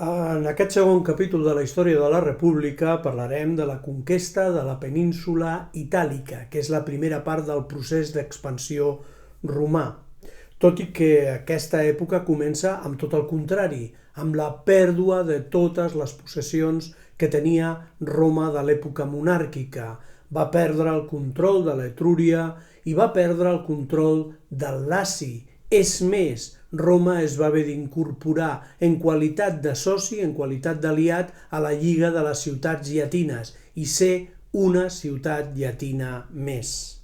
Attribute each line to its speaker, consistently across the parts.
Speaker 1: En aquest segon capítol de la història de la República parlarem de la conquesta de la península itàlica, que és la primera part del procés d'expansió romà. Tot i que aquesta època comença amb tot el contrari, amb la pèrdua de totes les possessions que tenia Roma de l'època monàrquica. Va perdre el control de l'Etrúria i va perdre el control del Laci. És més, Roma es va haver d'incorporar en qualitat de soci, en qualitat d'aliat, a la Lliga de les Ciutats Llatines i ser una ciutat llatina més.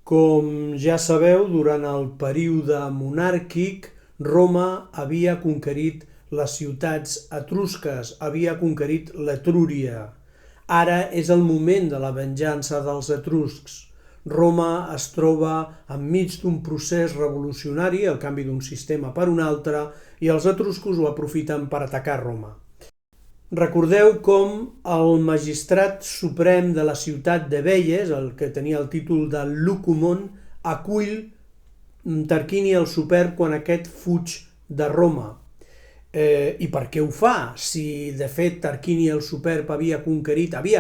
Speaker 1: Com ja sabeu, durant el període monàrquic, Roma havia conquerit les ciutats etrusques, havia conquerit l'Etrúria. Ara és el moment de la venjança dels etruscs. Roma es troba enmig d'un procés revolucionari, el canvi d'un sistema per un altre, i els etruscos ho aprofiten per atacar Roma. Recordeu com el magistrat suprem de la ciutat de Veies, el que tenia el títol de Lucumon, acull Tarquini el Superb quan aquest fuig de Roma. I per què ho fa? Si de fet Tarquini el Superb havia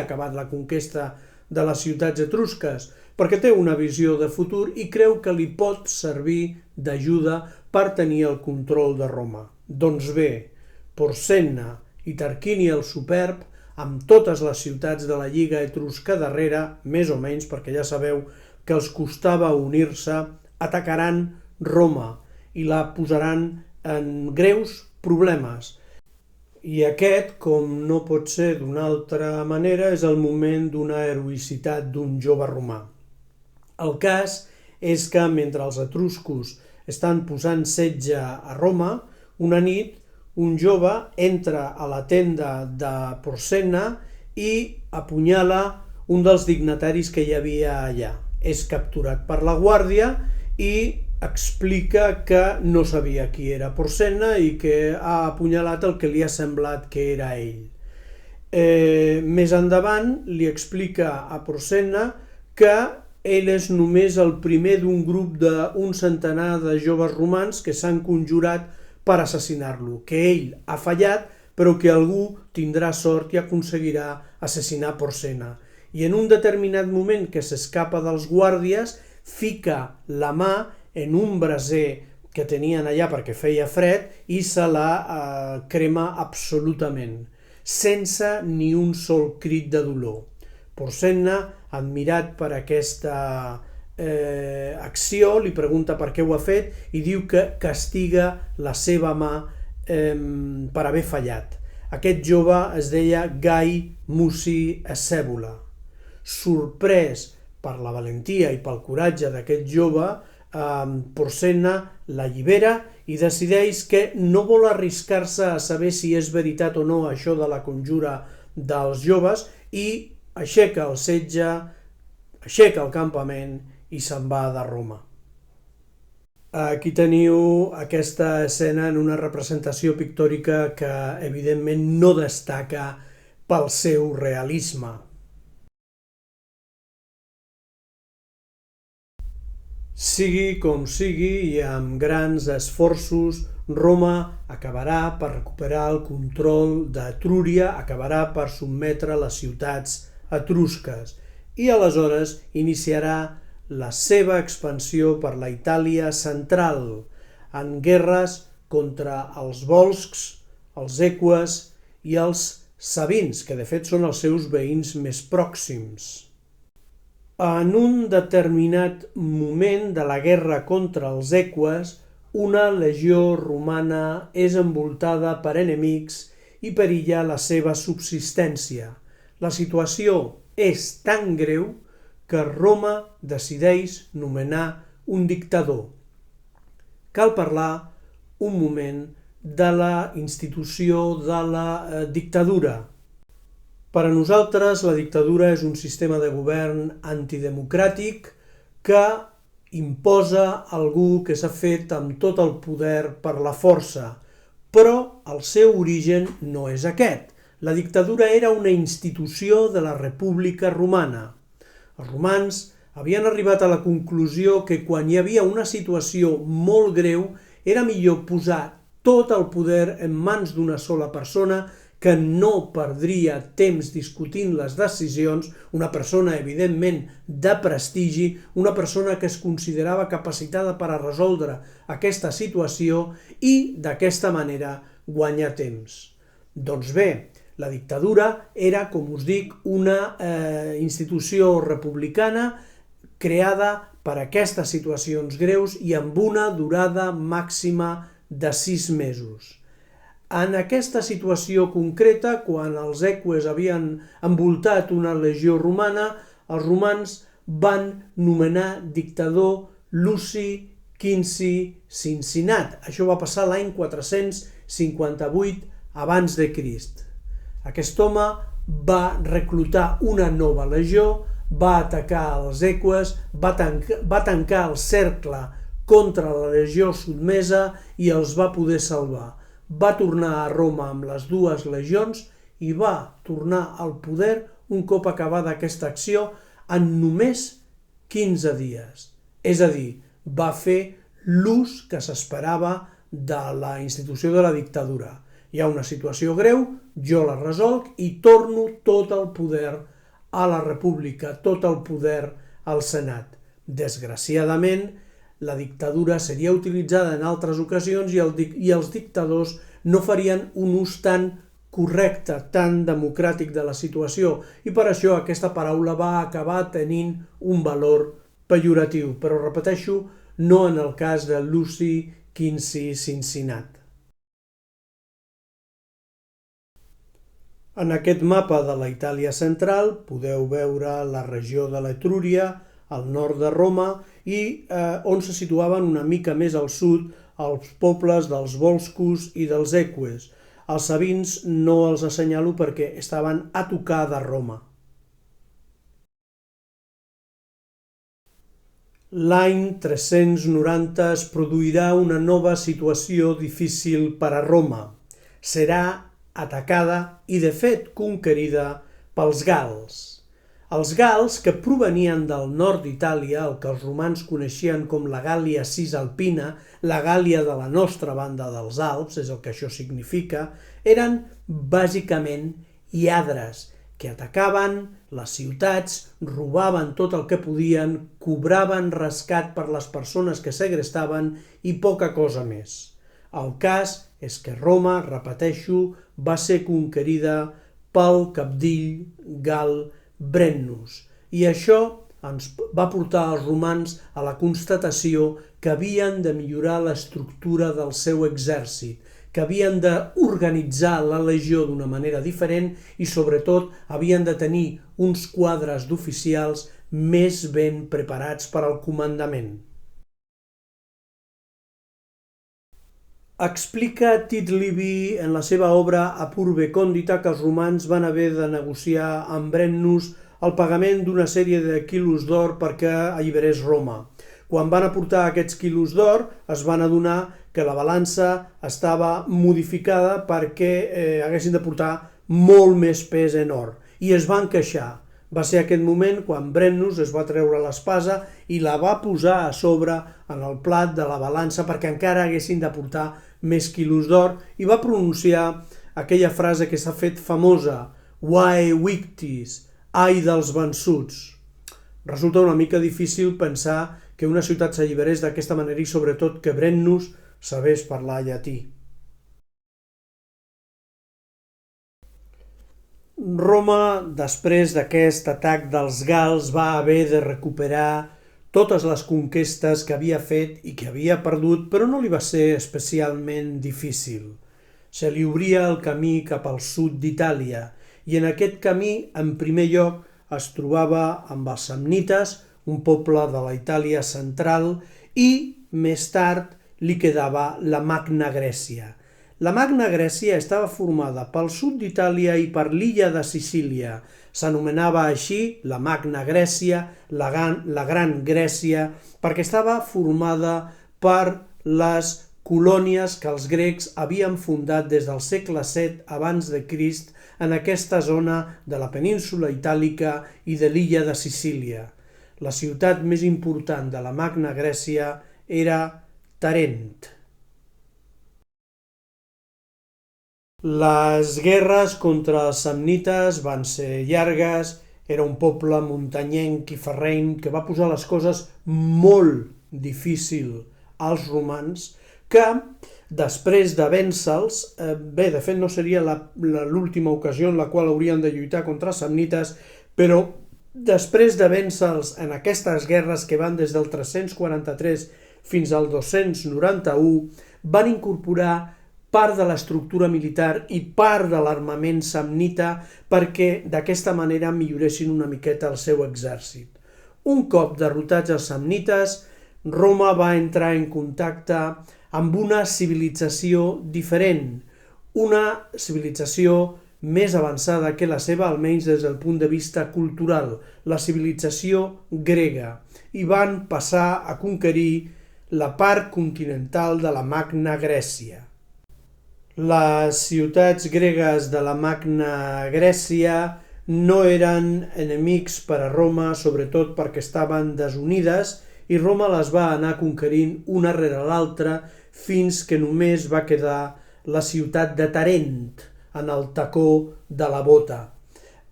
Speaker 1: acabat la conquesta de les ciutats etrusques, perquè té una visió de futur i creu que li pot servir d'ajuda per tenir el control de Roma. Doncs bé, Porsenna i Tarquini el Superb, amb totes les ciutats de la Lliga Etrusca darrere, més o menys, perquè ja sabeu que els costava unir-se, atacaran Roma i la posaran en greus problemes. I aquest, com no pot ser d'una altra manera, és el moment d'una heroïcitat d'un jove romà. El cas és que mentre els etruscos estan posant setge a Roma, una nit un jove entra a la tenda de Porsenna i apunyala un dels dignataris que hi havia allà. És capturat per la guàrdia i explica que no sabia qui era Porsenna i que ha apunyalat el que li ha semblat que era ell. Més endavant li explica a Porsenna que ell és només el primer d'un grup d'un centenar de joves romans que s'han conjurat per assassinar-lo, que ell ha fallat però que algú tindrà sort i aconseguirà assassinar Porsenna. I en un determinat moment que s'escapa dels guàrdies, fica la mà en un braser que tenien allà perquè feia fred i se la crema absolutament, sense ni un sol crit de dolor. Porsenna, admirat per aquesta acció, li pregunta per què ho ha fet i diu que castiga la seva mà per haver fallat. Aquest jove es deia Gai Muci Escèvola. Sorprès per la valentia i pel coratge d'aquest jove, Porsenna l'allibera i decideix que no vol arriscar-se a saber si és veritat o no això de la conjura dels joves i aixeca el setge, aixeca el campament i se'n va de Roma. Aquí teniu aquesta escena en una representació pictòrica que evidentment no destaca pel seu realisme. Sigui com sigui i amb grans esforços, Roma acabarà per recuperar el control d'Etrúria, acabarà per sotmetre les ciutats etrusques i aleshores iniciarà la seva expansió per la Itàlia central, en guerres contra els volscs, els eques i els sabins, que de fet són els seus veïns més pròxims. En un determinat moment de la guerra contra els eques, una legió romana és envoltada per enemics i perilla la seva subsistència. La situació és tan greu que Roma decideix nomenar un dictador. Cal parlar un moment de la institució de la dictadura. Per a nosaltres, la dictadura és un sistema de govern antidemocràtic que imposa algú que s'ha fet amb tot el poder per la força, però el seu origen no és aquest. La dictadura era una institució de la República Romana. Els romans havien arribat a la conclusió que quan hi havia una situació molt greu era millor posar tot el poder en mans d'una sola persona que no perdria temps discutint les decisions, una persona evidentment de prestigi, una persona que es considerava capacitada per a resoldre aquesta situació i d'aquesta manera guanyar temps. Doncs bé, la dictadura era, com us dic, una institució republicana creada per a aquestes situacions greus i amb una durada màxima de 6 mesos. En aquesta situació concreta, quan els eques havien envoltat una legió romana, els romans van nomenar dictador Luci Quinci Cincinat. Això va passar l'any 458 abans de Crist. Aquest home va reclutar una nova legió, va atacar els eques, va tancar el cercle contra la legió sotmesa i els va poder salvar. Va tornar a Roma amb les 2 legions i va tornar al poder un cop acabada aquesta acció en només 15 dies. És a dir, va fer l'ús que s'esperava de la institució de la dictadura. Hi ha una situació greu, jo la resolc i torno tot el poder a la república, tot el poder al senat. Desgraciadament, la dictadura seria utilitzada en altres ocasions i els dictadors no farien un ús tan correcte, tan democràtic de la situació i per això aquesta paraula va acabar tenint un valor pejoratiu, però repeteixo, no en el cas de Luci Quinci Cincinat. En aquest mapa de la Itàlia central podeu veure la regió de l'Etrúria, al nord de Roma, i on se situaven una mica més al sud els pobles dels Volscos i dels Eques. Els sabins no els assenyalo perquè estaven a tocar de Roma. L'any 390 es produirà una nova situació difícil per a Roma. Serà atacada i, de fet, conquerida pels gals. Els gals, que provenien del nord d'Itàlia, el que els romans coneixien com la Gàl·lia Cisalpina, la Gàl·lia de la nostra banda dels Alps, és el que això significa, eren bàsicament lladres, que atacaven les ciutats, robaven tot el que podien, cobraven rescat per les persones que segrestaven i poca cosa més. El cas és que Roma, repeteixo, va ser conquerida pel cabdill gal Brennus, i això ens va portar als romans a la constatació que havien de millorar l'estructura del seu exèrcit, que havien d'organitzar la legió d'una manera diferent i, sobretot, havien de tenir uns quadres d'oficials més ben preparats per al comandament. Explica Tit Livi en la seva obra Apurbe Condita que els romans van haver de negociar amb Brennus el pagament d'una sèrie de quilos d'or perquè alliberés Roma. Quan van aportar aquests quilos d'or es van adonar que la balança estava modificada perquè haguessin de portar molt més pes en or i es van queixar. Va ser aquest moment quan Brennus es va treure l'espasa i la va posar a sobre en el plat de la balança perquè encara haguessin de portar més quilos d'or i va pronunciar aquella frase que s'ha fet famosa: Vae victis, ai dels vençuts. Resulta una mica difícil pensar que una ciutat s'alliberés d'aquesta manera i sobretot que Brennus sabés parlar llatí. Roma, després d'aquest atac dels gals, va haver de recuperar totes les conquestes que havia fet i que havia perdut, però no li va ser especialment difícil. Se li obria el camí cap al sud d'Itàlia i en aquest camí, en primer lloc, es trobava amb els samnites, un poble de la Itàlia central, i més tard li quedava la Magna Grècia. La Magna Grècia estava formada pel sud d'Itàlia i per l'illa de Sicília. S'anomenava així la Magna Grècia, la Gran Grècia, perquè estava formada per les colònies que els grecs havien fundat des del segle VII abans de Crist en aquesta zona de la península itàlica i de l'illa de Sicília. La ciutat més important de la Magna Grècia era Tarent. Les guerres contra els samnites van ser llargues, era un poble muntanyenc i ferrenc que va posar les coses molt difícil als romans, que després de vèncer-los, bé, de fet no seria l'última ocasió en la qual haurien de lluitar contra els samnites, però després de vèncer-los en aquestes guerres que van des del 343 fins al 291, van incorporar part de l'estructura militar i part de l'armament samnita perquè d'aquesta manera milloressin una miqueta el seu exèrcit. Un cop derrotats els samnites, Roma va entrar en contacte amb una civilització diferent, una civilització més avançada que la seva, almenys des del punt de vista cultural, la civilització grega, i van passar a conquerir la part continental de la Magna Grècia. Les ciutats gregues de la Magna Grècia no eren enemics per a Roma, sobretot perquè estaven desunides, i Roma les va anar conquerint una rere l'altra fins que només va quedar la ciutat de Tarent, en el tacó de la bota.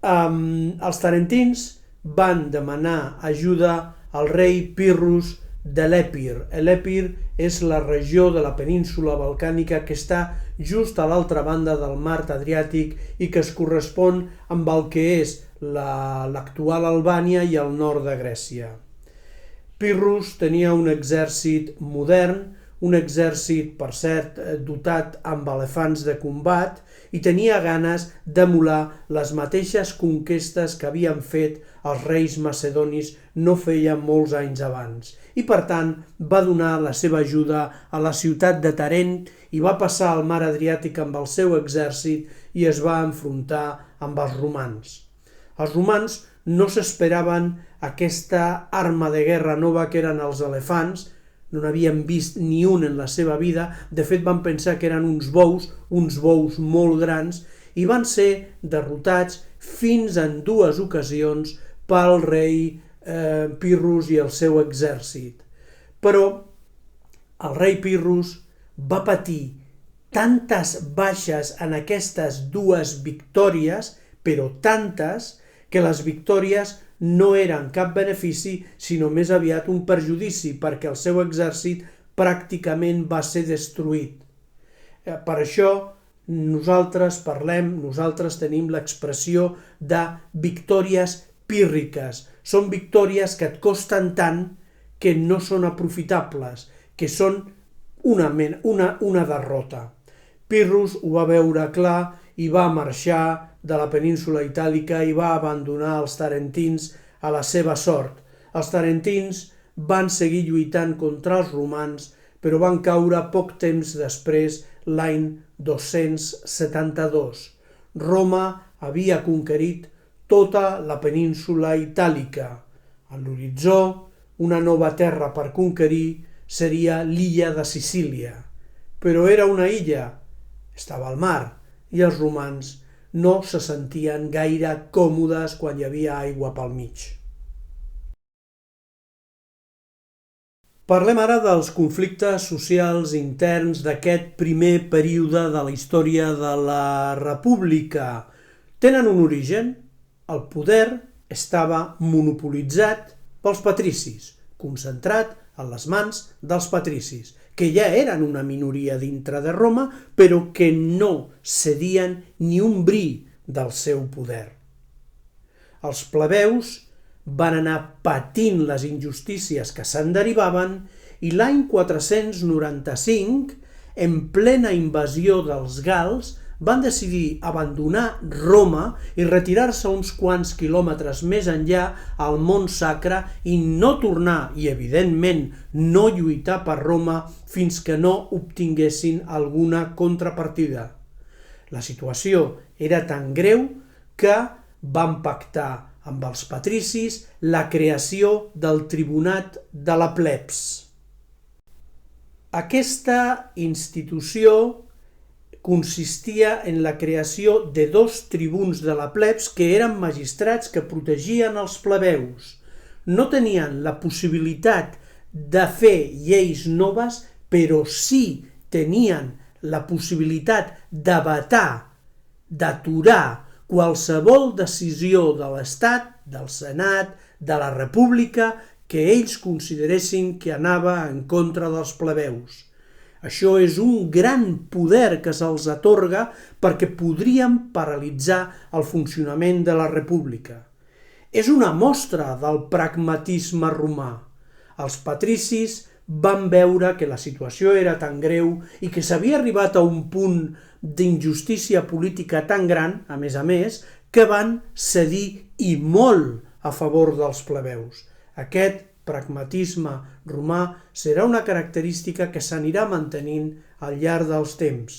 Speaker 1: Els tarentins van demanar ajuda al rei Pirros de l'Epir. L'Epir és la regió de la península balcànica que està just a l'altra banda del mar Adriàtic i que es correspon amb el que és l'actual Albània i el nord de Grècia. Pirros tenia un exèrcit modern, un exèrcit, per cert, dotat amb elefants de combat, i tenia ganes d'emular les mateixes conquestes que havien fet els reis macedonis no feia molts anys abans. I per tant va donar la seva ajuda a la ciutat de Tarent i va passar al mar Adriàtic amb el seu exèrcit i es va enfrontar amb els romans. Els romans no s'esperaven aquesta arma de guerra nova que eren els elefants, no n'havien vist ni un en la seva vida, de fet van pensar que eren uns bous molt grans, i van ser derrotats fins en 2 ocasions pel rei Pirros i el seu exèrcit. Però el rei Pirros va patir tantes baixes en aquestes 2 victòries, però tantes, que les victòries no eren cap benefici, sinó més aviat un perjudici, perquè el seu exèrcit pràcticament va ser destruït. Per això nosaltres tenim l'expressió de victòries pírriques. Són victòries que et costen tant que no són aprofitables, que són una derrota. Pirros ho va veure clar i va marxar de la península itàlica i va abandonar els tarentins a la seva sort. Els tarentins van seguir lluitant contra els romans, però van caure poc temps després, l'any 272. Roma havia conquerit tota la península itàlica. A l'horitzó, una nova terra per conquerir seria l'illa de Sicília. Però era una illa, estava al mar, i els romans no se sentien gaire còmodes quan hi havia aigua pel mig. Parlem ara dels conflictes socials interns d'aquest primer període de la història de la República. Tenen un origen. El poder estava monopolitzat pels patricis, concentrat en les mans dels patricis, que ja eren una minoria dintre de Roma, però que no cedien ni un bri del seu poder. Els plebeus van anar patint les injustícies que se'n derivaven i l'any 495, en plena invasió dels gals, van decidir abandonar Roma i retirar-se uns quants quilòmetres més enllà al Mont Sacre i no tornar, i evidentment no lluitar per Roma fins que no obtinguessin alguna contrapartida. La situació era tan greu que van pactar amb els patricis la creació del Tribunat de la Plebs. Aquesta institució consistia en la creació de 2 tribuns de la plebs que eren magistrats que protegien els plebeus. No tenien la possibilitat de fer lleis noves, però sí tenien la possibilitat de vetar, d'aturar qualsevol decisió de l'Estat, del Senat, de la República, que ells consideressin que anava en contra dels plebeus. Això és un gran poder que se'ls atorga perquè podrien paralitzar el funcionament de la República. És una mostra del pragmatisme romà. Els patricis van veure que la situació era tan greu i que s'havia arribat a un punt d'injustícia política tan gran, a més, que van cedir i molt a favor dels plebeus. Aquest pragmatisme romà serà una característica que s'anirà mantenint al llarg dels temps.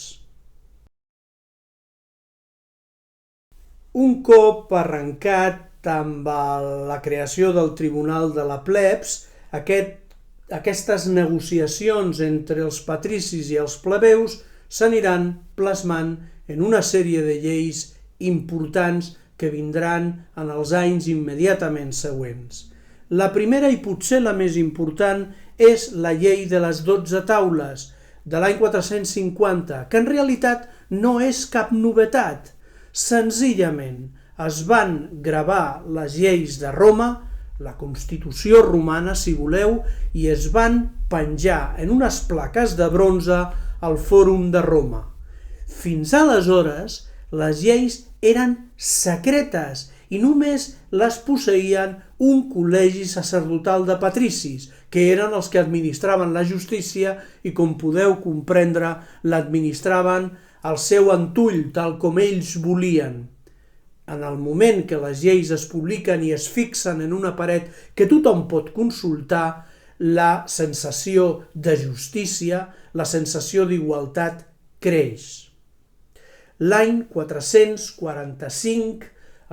Speaker 1: Un cop arrencat amb la creació del Tribunal de la Plebs, aquestes negociacions entre els patricis i els plebeus s'aniran plasmant en una sèrie de lleis importants que vindran en els anys immediatament següents. La primera i potser la més important és la llei de les 12 taules de l'any 450, que en realitat no és cap novetat. Senzillament es van gravar les lleis de Roma, la Constitució romana, si voleu, i es van penjar en unes plaques de bronze al Fòrum de Roma. Fins aleshores, les lleis eren secretes i només les posseïen un col·legi sacerdotal de patricis, que eren els que administraven la justícia i, com podeu comprendre, l'administraven al seu antull, tal com ells volien. En el moment que les lleis es publiquen i es fixen en una paret que tothom pot consultar, la sensació de justícia, la sensació d'igualtat creix. L'any 445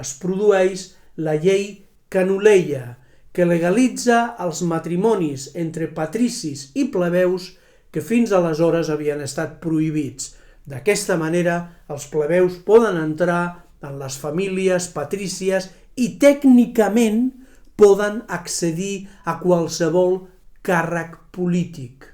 Speaker 1: es produeix la llei Canuleia, que legalitza els matrimonis entre patricis i plebeus que fins aleshores havien estat prohibits. D'aquesta manera, els plebeus poden entrar en les famílies patrícies i tècnicament poden accedir a qualsevol càrrec polític.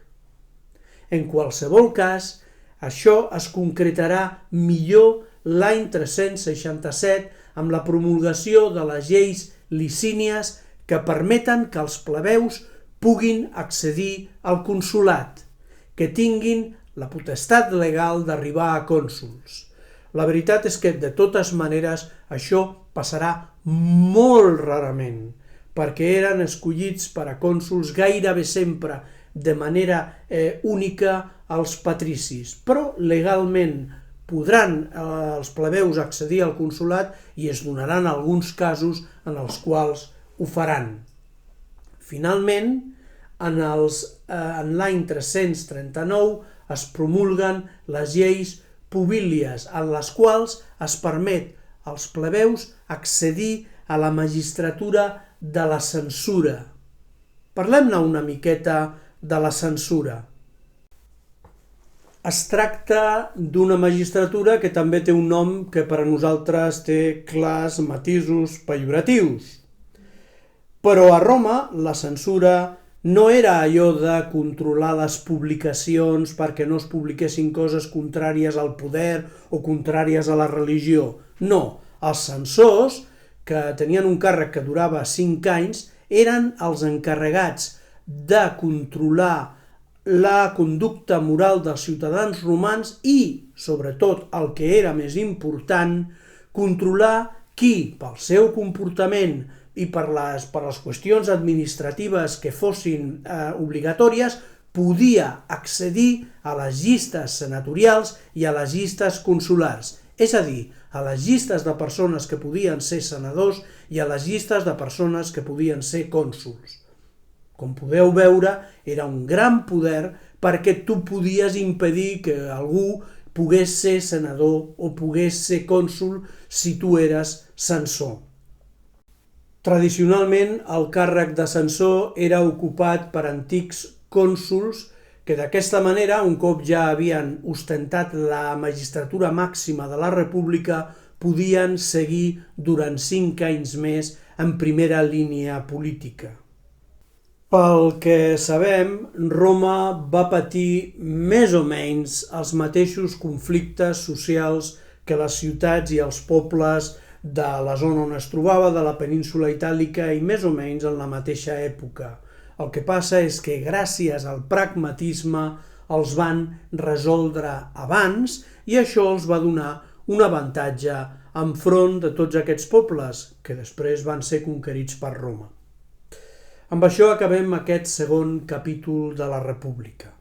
Speaker 1: En qualsevol cas, això es concretarà millor l'any 367 amb la promulgació de les lleis licínies que permeten que els plebeus puguin accedir al consolat, que tinguin la potestat legal d'arribar a cònsols. La veritat és que, de totes maneres, això passarà molt rarament, perquè eren escollits per a cònsols gairebé sempre de manera única als patricis, però legalment podran els plebeus accedir al consolat i es donaran alguns casos en els quals ho faran. Finalment, en l'any 339 es promulguen les lleis pubílies, en les quals es permet als plebeus accedir a la magistratura de la censura. Parlem-ne una miqueta de la censura. Es tracta d'una magistratura que també té un nom que per a nosaltres té clars matisos pejoratius. Però a Roma la censura no era allò de controlar les publicacions perquè no es publiquessin coses contràries al poder o contràries a la religió. No, els censors, que tenien un càrrec que durava 5 anys, eren els encarregats de controlar la conducta moral dels ciutadans romans i, sobretot, el que era més important, controlar qui, pel seu comportament i per les qüestions administratives que fossin obligatòries, podia accedir a les llistes senatorials i a les llistes consulars, és a dir, a les llistes de persones que podien ser senadors i a les llistes de persones que podien ser cònsols. Com podeu veure, era un gran poder perquè tu podies impedir que algú pogués ser senador o pogués ser cònsol si tu eres censor. Tradicionalment, el càrrec de censor era ocupat per antics cònsols que d'aquesta manera, un cop ja havien ostentat la magistratura màxima de la República, podien seguir durant 5 anys més en primera línia política. Pel que sabem, Roma va patir més o menys els mateixos conflictes socials que les ciutats i els pobles de la zona on es trobava, de la península itàlica, i més o menys en la mateixa època. El que passa és que gràcies al pragmatisme els van resoldre abans i això els va donar un avantatge enfront de tots aquests pobles que després van ser conquerits per Roma. Amb això acabem aquest segon capítol de la República.